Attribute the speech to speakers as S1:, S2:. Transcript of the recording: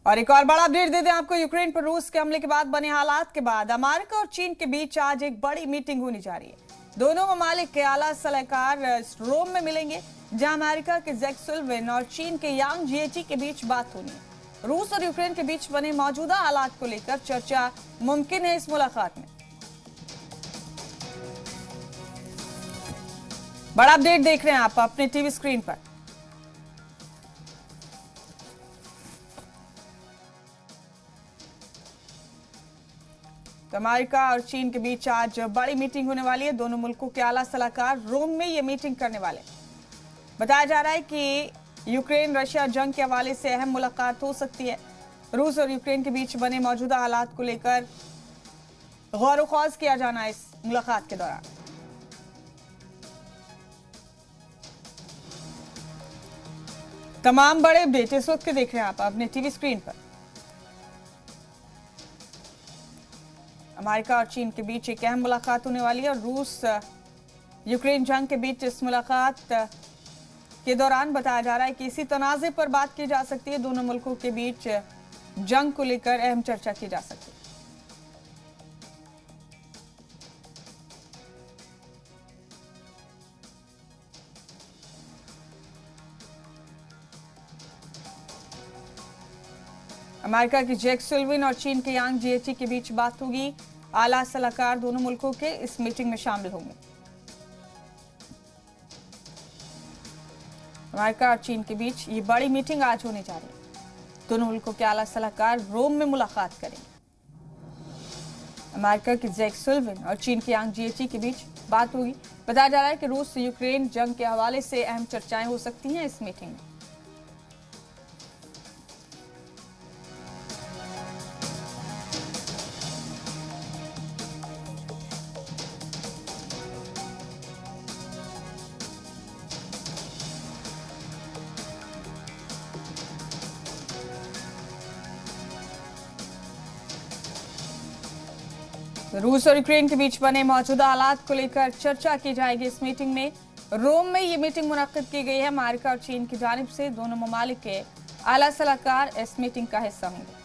S1: और एक और बड़ा अपडेट देते हैं आपको। यूक्रेन पर रूस के हमले के बाद बने हालात के बाद अमेरिका और चीन के बीच आज एक बड़ी मीटिंग होने जा रही है। दोनों ममालिक के आला सलाहकार रोम में मिलेंगे, जहां अमेरिका के जैक सुल्लिवान और चीन के यांग जिएची के बीच बात होनी है। रूस और यूक्रेन के बीच बने मौजूदा हालात को लेकर चर्चा मुमकिन है इस मुलाकात में। बड़ा अपडेट देख रहे हैं आप अपने टीवी स्क्रीन पर। तो अमेरिका और चीन के बीच आज बड़ी मीटिंग होने वाली है। दोनों मुल्कों के आला सलाहकार रोम में ये मीटिंग करने वाले। बताया जा रहा है कि यूक्रेन रशिया जंग के हवाले से अहम मुलाकात हो सकती है। रूस और यूक्रेन के बीच बने मौजूदा हालात को लेकर गौर ख्वाज किया जाना है इस मुलाकात के दौरान। तमाम बड़े अपडेट इस वक्त के देख रहे हैं आप अपने टीवी स्क्रीन पर। अमेरिका और चीन के बीच एक अहम मुलाकात होने वाली है और रूस यूक्रेन जंग के बीच इस मुलाकात के दौरान बताया जा रहा है कि इसी तनाज़े पर बात की जा सकती है। दोनों मुल्कों के बीच जंग को लेकर अहम चर्चा की जा सकती है। अमेरिका की जैक सुल्लिवान और चीन के यांग जिएची के बीच बात होगी। आला सलाहकार दोनों मुल्कों के इस मीटिंग में शामिल होंगे। अमेरिका और चीन के बीच ये बड़ी मीटिंग आज होने जा रही है। दोनों मुल्कों के आला सलाहकार रोम में मुलाकात करेंगे। अमेरिका की जैक सुल्लिवान और चीन के यांग जिएची के बीच बात होगी। बताया जा रहा है कि रूस यूक्रेन जंग के हवाले से अहम चर्चाएं हो सकती हैं इस मीटिंग में। रूस और यूक्रेन के बीच बने मौजूदा हालात को लेकर चर्चा की जाएगी इस मीटिंग में। रोम में ये मीटिंग मुनक्किद की गई है। अमेरिका और चीन की जानिब से दोनों ममालिक के आला सलाहकार इस मीटिंग का हिस्सा होंगे।